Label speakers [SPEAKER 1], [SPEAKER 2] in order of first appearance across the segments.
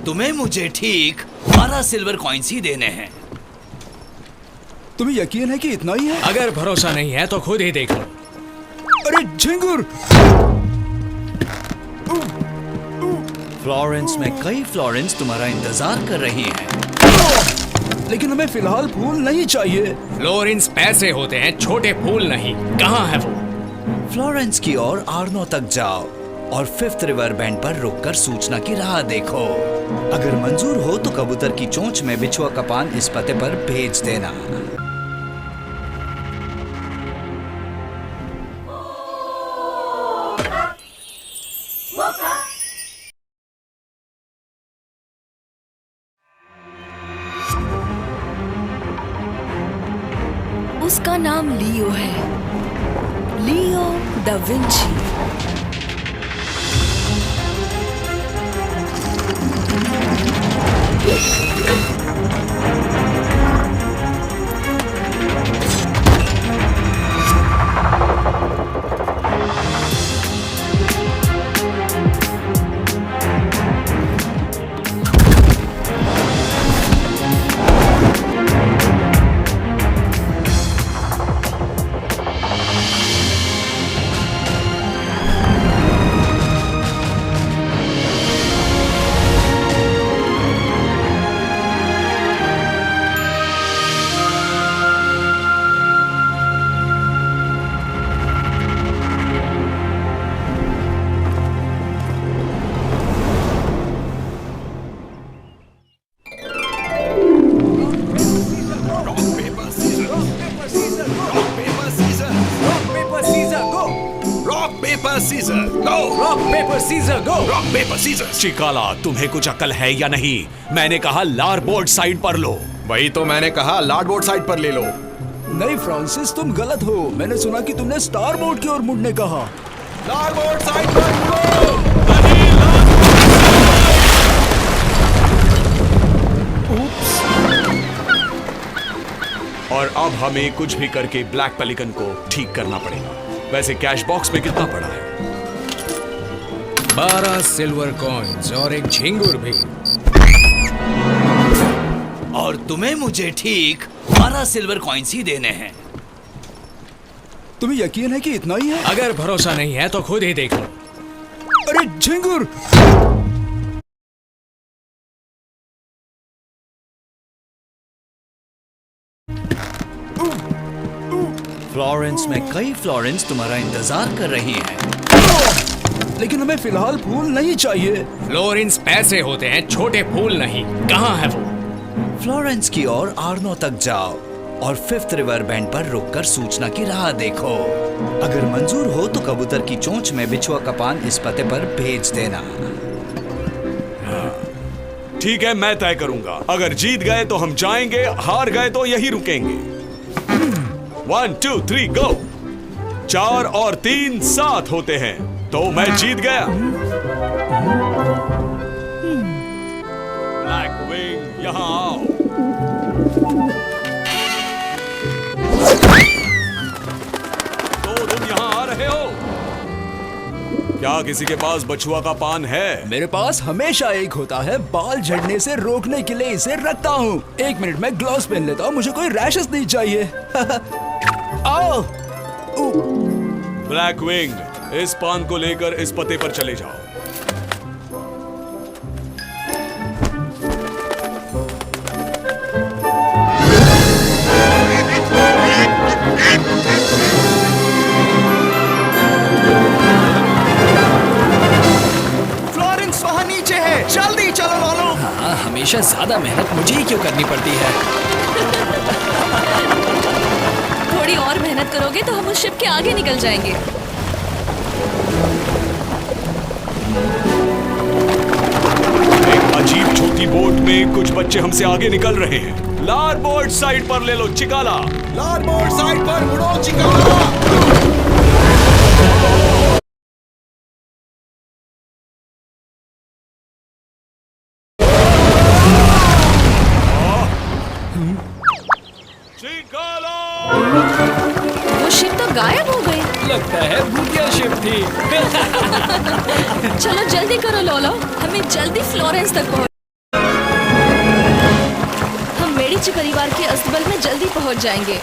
[SPEAKER 1] तुम्हें मुझे ठीक 12 सिल्वर कॉइन्स ही देने हैं।
[SPEAKER 2] तुम्हें यकीन है कि इतना ही है?
[SPEAKER 3] अगर भरोसा नहीं है तो खुद ही देख लो।
[SPEAKER 2] अरे झिंगुर!
[SPEAKER 1] फ्लोरेंस में कई फ्लोरेंस तुम्हारा इंतजार कर रही हैं।
[SPEAKER 2] लेकिन हमें फिलहाल फूल नहीं चाहिए।
[SPEAKER 3] फ्लोरेंस पैसे होते हैं, छोटे फूल नहीं। कहाँ है वो?
[SPEAKER 1] फ्लोरेंस की ओर आर्नो तक जाओ और 5th रिवर बैंड पर रुककर सूचना की राह देखो। अगर मंजूर हो तो कबूतर की चोंच में बिछुआ का पान इस पते पर भेज देना।
[SPEAKER 4] उसका नाम लियो है, लियो दा विंची।
[SPEAKER 5] चिकाला, तुम्हें कुछ अकल है या नहीं? मैंने कहा लारबोर्ड साइड पर लो।
[SPEAKER 6] वही तो मैंने कहा, लारबोर्ड साइड पर ले लो।
[SPEAKER 2] नहीं फ्रांसिस, तुम गलत हो। मैंने सुना कि तुमने स्टारबोर्ड की ओर मुड़ने कहा।
[SPEAKER 6] लारबोर्ड साइड पर मुड़ो।
[SPEAKER 5] और अब हमें कुछ भी करके ब्लैक पेलिकन को ठीक करना पड़ेगा। वैसे कैश बॉक्स में कितना पड़ा है?
[SPEAKER 3] 12 सिल्वर कॉइन्स और एक झिंगुर भी।
[SPEAKER 1] और तुम्हें मुझे ठीक 12 सिल्वर कॉइन्स ही देने हैं।
[SPEAKER 2] तुम्हें यकीन है कि इतना ही है?
[SPEAKER 3] अगर भरोसा नहीं है तो खुद ही देख लो।
[SPEAKER 2] अरे झिंगुर!
[SPEAKER 1] फ्लोरेंस में कई फ्लोरेंस तुम्हारा इंतजार कर रही हैं।
[SPEAKER 2] लेकिन हमें फिलहाल फूल नहीं चाहिए।
[SPEAKER 3] फ्लोरेंस पैसे होते हैं, छोटे फूल नहीं। कहाँ है वो?
[SPEAKER 1] फ्लोरेंस की ओर आर्नो तक जाओ और 5th रिवर बैंड पर रुककर सूचना की राह देखो। अगर मंजूर हो तो कबूतर की चोंच में बिछुआ का पान इस पते पर भेज देना।
[SPEAKER 5] ठीक है, मैं तय करूंगा। अगर जीत गए तो हम जाएंगे, हार गए तो यही रुकेंगे। 1 2 3 गो। 4 और 3 7 होते हैं, तो मैं जीत गया। ब्लैक विंग, यहां आओ। तो तुम यहां आ रहे हो? क्या किसी के पास बछुआ का पान है?
[SPEAKER 2] मेरे पास हमेशा एक होता है। बाल झड़ने से रोकने के लिए इसे रखता हूँ। 1 मिनट में ग्लव्स पहन लेता हूँ, मुझे कोई रैशेस नहीं चाहिए। आओ।
[SPEAKER 5] ब्लैक विंग, इस पान को लेकर इस पते पर चले जाओ।
[SPEAKER 6] फ्लोरेंस वहाँ नीचे है, जल्दी चलो लालो।
[SPEAKER 3] हाँ, हमेशा ज्यादा मेहनत मुझे ही क्यों करनी पड़ती है?
[SPEAKER 4] थोड़ी और मेहनत करोगे तो हम उस शिप के आगे निकल जाएंगे।
[SPEAKER 5] एक अजीब छोटी बोट में कुछ बच्चे हमसे आगे निकल रहे हैं। लारबोर्ड साइड पर ले लो चिकाला।
[SPEAKER 6] लारबोर्ड साइड पर मुड़ो चिकाला।
[SPEAKER 4] वो शिप तो गायब हो गई।
[SPEAKER 3] लगता है भूतिया शिप थी।
[SPEAKER 4] चलो जल्दी करो लोलो, हमें जल्दी फ्लोरेंस तक पहुंच वेरोची परिवार के अस्तबल में जल्दी पहुंच जाएंगे।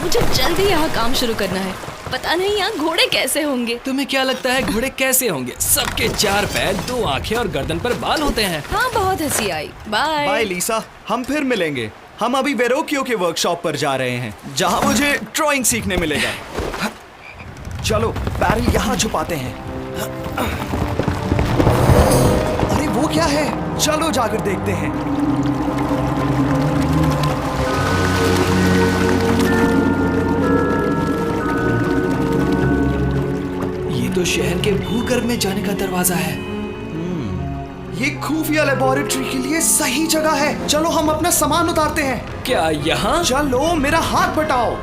[SPEAKER 4] मुझे जल्दी यहाँ काम शुरू करना है। पता नहीं यहाँ घोड़े कैसे होंगे।
[SPEAKER 2] तुम्हें क्या लगता है घोड़े कैसे होंगे? सबके 4 पैर, 2 आंखें और गर्दन पर बाल होते हैं।
[SPEAKER 4] हाँ, बहुत हंसी आई। बाय।
[SPEAKER 6] बाय लीसा, हम फिर मिलेंगे। हम अभी वेरोकियो के वर्कशॉप पर जा रहे हैं, जहाँ मुझे ड्राइंग सीखने मिलेगा। चलो बैरल यहाँ छुपाते हैं। अरे वो क्या है? चलो जाकर देखते हैं।
[SPEAKER 2] ये तो शहर के भूगर्भ में जाने का दरवाजा है।
[SPEAKER 6] ये खुफिया लेबोरेटरी के लिए सही जगह है। चलो हम अपना सामान उतारते हैं।
[SPEAKER 2] क्या यहाँ?
[SPEAKER 6] चलो मेरा हाथ बटाओ।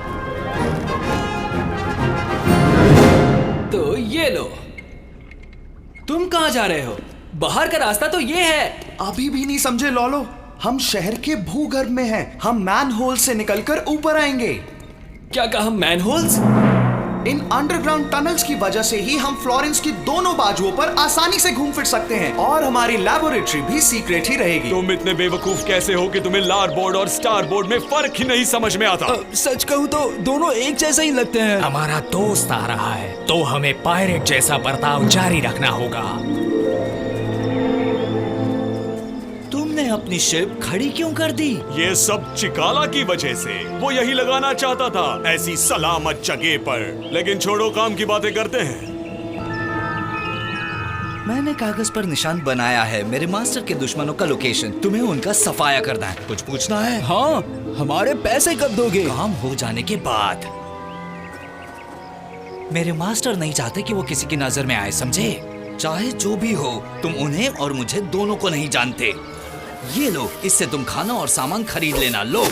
[SPEAKER 2] तो ये लो। तुम कहाँ जा रहे हो? बाहर का रास्ता तो ये है।
[SPEAKER 6] अभी भी नहीं समझे लॉलो? हम शहर के भूगर्भ में हैं। हम मैनहोल से निकलकर ऊपर आएंगे।
[SPEAKER 2] क्या कहा? मैनहोल्स?
[SPEAKER 6] इन अंडरग्राउंड टनल्स की वजह से ही हम फ्लोरेंस की दोनों बाजुओं पर आसानी से घूम फिर सकते हैं, और हमारी लैबोरेटरी भी सीक्रेट ही रहेगी।
[SPEAKER 5] तुम इतने बेवकूफ कैसे हो कि तुम्हें लारबोर्ड और स्टारबोर्ड में फर्क ही नहीं समझ में आता?
[SPEAKER 2] सच कहूँ तो दोनों एक जैसे ही लगते हैं।
[SPEAKER 3] हमारा दोस्त आ रहा है तो हमें पायरेट जैसा बर्ताव जारी रखना होगा।
[SPEAKER 1] तुमने अपनी शिप खड़ी क्यों कर दी?
[SPEAKER 5] ये सब चिकाला की वजह से। वो यही लगाना चाहता था, ऐसी सलामत जगह पर। लेकिन छोड़ो, काम की बातें करते हैं।
[SPEAKER 1] मैंने कागज पर निशान बनाया है मेरे मास्टर के दुश्मनों का लोकेशन। तुम्हें उनका सफाया करना है। कुछ पूछना है?
[SPEAKER 2] हाँ, हमारे पैसे कब दोगे?
[SPEAKER 1] काम हो जाने के बाद। मेरे मास्टर नहीं चाहते कि वो किसी की नजर में आए, समझे? चाहे जो भी हो, तुम उन्हें और मुझे दोनों को नहीं जानते। ये लो, इससे तुम खाना और सामान खरीद लेना। लो।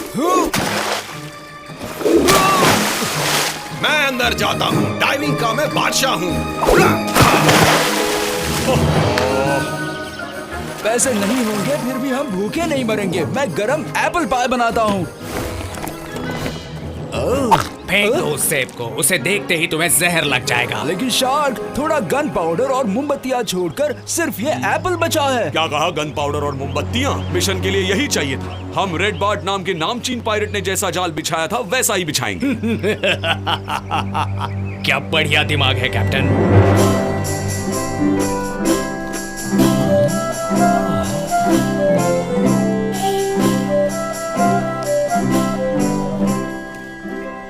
[SPEAKER 6] मैं अंदर जाता हूँ। डाइविंग का मैं बादशाह हूँ।
[SPEAKER 2] पैसे नहीं होंगे फिर भी हम भूखे नहीं मरेंगे। मैं गरम एप्पल पाई बनाता हूँ।
[SPEAKER 3] फेंक दो उस सेब को, उसे देखते ही तुम्हें जहर लग जाएगा।
[SPEAKER 2] लेकिन शार्क, थोड़ा गन पाउडर और मोमबत्तियाँ छोड़कर सिर्फ ये एप्पल बचा है।
[SPEAKER 5] क्या कहा? गन पाउडर और मोमबत्तियां? मिशन के लिए यही चाहिए था। हम रेड बार्ट नाम के नामचीन पायरेट ने जैसा जाल बिछाया था वैसा ही बिछाएंगे।
[SPEAKER 3] क्या बढ़िया दिमाग है कैप्टन।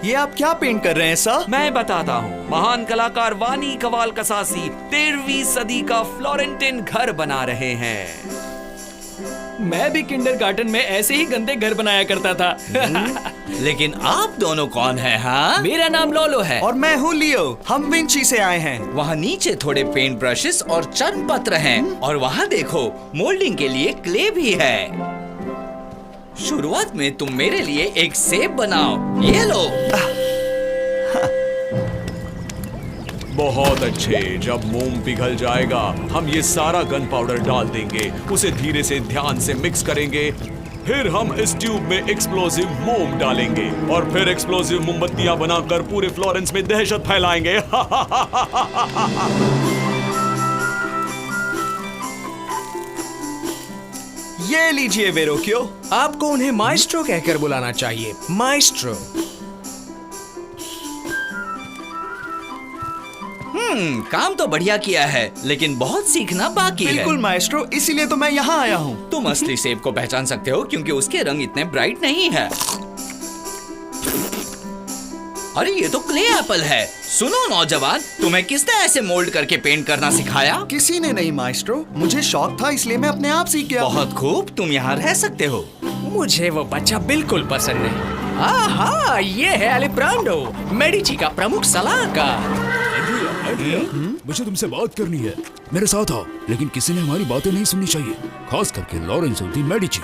[SPEAKER 6] ये आप क्या पेंट कर रहे हैं सर?
[SPEAKER 7] मैं बताता हूँ। महान कलाकार वानी कवाल कसासी 13वीं सदी का फ्लोरेंटिन घर बना रहे हैं।
[SPEAKER 2] मैं भी किंडरगार्टन में ऐसे ही गंदे घर बनाया करता था।
[SPEAKER 1] लेकिन आप दोनों कौन हैं? हाँ,
[SPEAKER 2] मेरा नाम लोलो है।
[SPEAKER 6] और मैं हूँ लियो। हम विंची से आए हैं।
[SPEAKER 1] वहाँ नीचे थोड़े पेंट ब्रशेस और चर्म पत्र हैं, और वहाँ देखो मोल्डिंग के लिए क्ले भी है। शुरुआत में तुम मेरे लिए एक सेब बनाओ। ये लो।
[SPEAKER 5] बहुत अच्छे। जब मोम पिघल जाएगा हम ये सारा गन पाउडर डाल देंगे, उसे धीरे से ध्यान से मिक्स करेंगे। फिर हम इस ट्यूब में एक्सप्लोसिव मोम डालेंगे और फिर एक्सप्लोसिव मोमबत्तियां बनाकर पूरे फ्लोरेंस में दहशत फैलाएंगे।
[SPEAKER 6] ये लीजिए वेरोकियो।
[SPEAKER 3] आपको उन्हें माइस्ट्रो कहकर बुलाना चाहिए। माइस्ट्रो।
[SPEAKER 1] काम तो बढ़िया किया है, लेकिन बहुत सीखना बाकी है।
[SPEAKER 6] बिल्कुल माएस्ट्रो, इसीलिए तो मैं यहाँ आया हूँ।
[SPEAKER 1] तुम असली सेब को पहचान सकते हो क्योंकि उसके रंग इतने ब्राइट नहीं है। अरे ये तो क्ले एप्पल है। सुनो नौजवान, तुम्हें किसने ऐसे मोल्ड करके पेंट करना सिखाया?
[SPEAKER 6] किसी ने नहीं माएस्ट्रो, मुझे शौक था इसलिए मैं अपने आप सीख गया।
[SPEAKER 1] बहुत खूब, तुम यहाँ रह सकते हो।
[SPEAKER 3] मुझे वो बच्चा बिल्कुल पसंद नहीं। आहा, ये है अलिब्रांडो, मेडिची का प्रमुख सलाहकार।
[SPEAKER 8] मुझे तुमसे बात करनी है। मेरे साथ आओ। लेकिन किसी ने हमारी बातें नहीं सुननी चाहिए, खास करके लॉरेंसो दी मेडिची।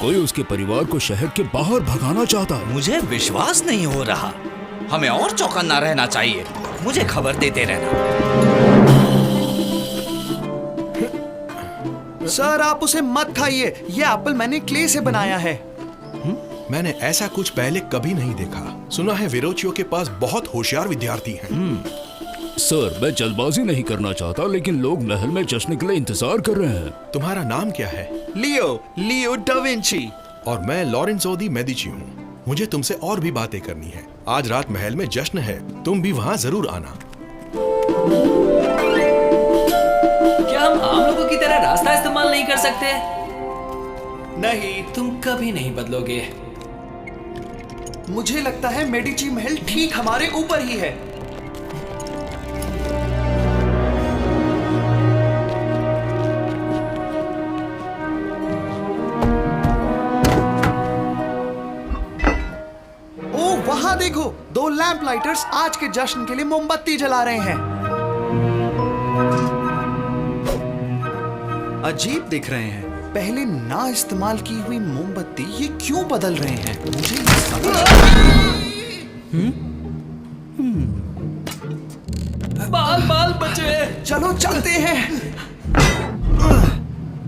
[SPEAKER 8] कोई उसके परिवार को शहर के बाहर भगाना चाहता है।
[SPEAKER 1] मुझे विश्वास नहीं हो रहा। हमें और चौकन्ना रहना चाहिए। मुझे खबर देते रहना।
[SPEAKER 6] सर आप उसे मत खाइए। ये एप्पल मैंने क्ले से बनाया है।
[SPEAKER 9] मैंने ऐसा कुछ पहले कभी नहीं देखा। सुना है वेरोचियो के पास बहुत होशियार विद्यार्थी हैं।
[SPEAKER 8] सर, मैं जल्दबाजी नहीं करना चाहता, लेकिन लोग महल में जश्न के लिए इंतजार कर रहे हैं।
[SPEAKER 9] तुम्हारा नाम क्या है?
[SPEAKER 6] लियो डा विंची।
[SPEAKER 9] और मैं लॉरेंजो दी मेडिची हूँ। मुझे तुमसे और भी बातें करनी है। आज रात महल में जश्न है, तुम भी वहाँ जरूर आना।
[SPEAKER 3] क्या हम आम लोगों की तरह रास्ता इस्तेमाल नहीं कर सकते?
[SPEAKER 6] नहीं,
[SPEAKER 3] तुम कभी नहीं बदलोगे।
[SPEAKER 6] मुझे लगता है मेडिची महल ठीक हमारे ऊपर ही है। ओ वहां देखो, 2 लैंप लाइटर्स आज के जश्न के लिए मोमबत्ती जला रहे हैं। अजीब दिख रहे हैं। पहले ना इस्तेमाल की हुई मोमबत्ती ये क्यों बदल रहे हैं? मुझे ये
[SPEAKER 3] बाल बचे।
[SPEAKER 6] चलो चलते हैं।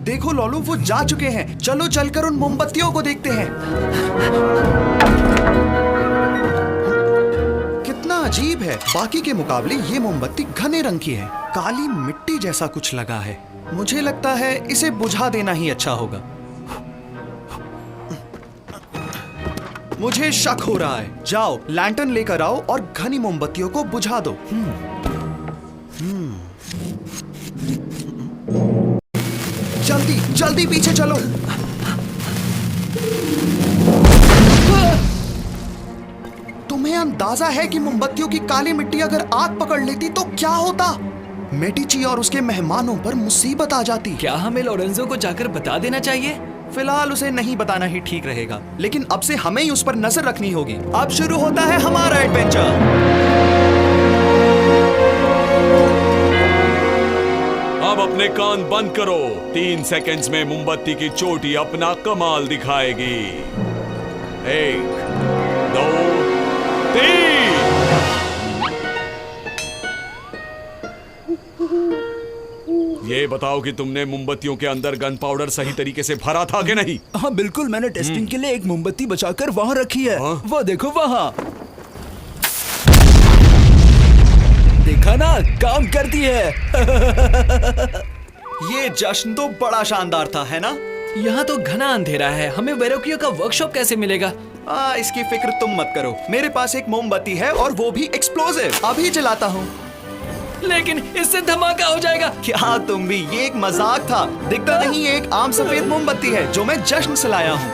[SPEAKER 6] देखो लोलू, वो जा चुके हैं। चलो चलकर उन मोमबत्तियों को देखते हैं। कितना अजीब है, बाकी के मुकाबले ये मोमबत्ती घने रंग की है। काली मिट्टी जैसा कुछ लगा है। मुझे लगता है इसे बुझा देना ही अच्छा होगा। मुझे शक हो रहा है। जाओ लैंटर्न लेकर आओ और घनी मोमबत्तियों को बुझा दो। जल्दी जल्दी पीछे चलो। तुम्हें अंदाजा है कि मोमबत्तियों की काली मिट्टी अगर आग पकड़ लेती तो क्या होता? मेडिची और उसके मेहमानों पर मुसीबत आ जाती।
[SPEAKER 3] क्या हमें लोरेंजो को जाकर बता देना चाहिए?
[SPEAKER 6] फिलहाल उसे नहीं बताना ही ठीक रहेगा, लेकिन अब से हमें ही उस पर नजर रखनी होगी। अब शुरू होता है हमारा एडवेंचर।
[SPEAKER 5] अब अपने कान बंद करो। 3 सेकंड्स में मोमबत्ती की चोटी अपना कमाल दिखाएगी। 1 2 3। ये बताओ कि तुमने मोमबत्तियों के अंदर गन पाउडर सही तरीके से भरा था कि नहीं?
[SPEAKER 2] हाँ बिल्कुल, मैंने टेस्टिंग के लिए एक मोमबत्ती बचाकर वहाँ रखी है।
[SPEAKER 5] हाँ?
[SPEAKER 2] वो देखो वहाँ। देखा ना, काम करती है।
[SPEAKER 6] ये जश्न तो बड़ा शानदार था, है ना?
[SPEAKER 3] यहाँ तो घना अंधेरा है। हमें वेरोकियो का वर्कशॉप कैसे मिलेगा?
[SPEAKER 6] इसकी फिक्र तुम मत करो। मेरे पास एक मोमबत्ती है और वो भी एक्सप्लोसिव। अभी जलाता हूँ।
[SPEAKER 3] लेकिन इससे धमाका हो जाएगा।
[SPEAKER 6] क्या तुम भी? ये एक मजाक था। दिखता नहीं, ये एक आम सफेद मोमबत्ती है जो मैं जश्न से लाया हूँ।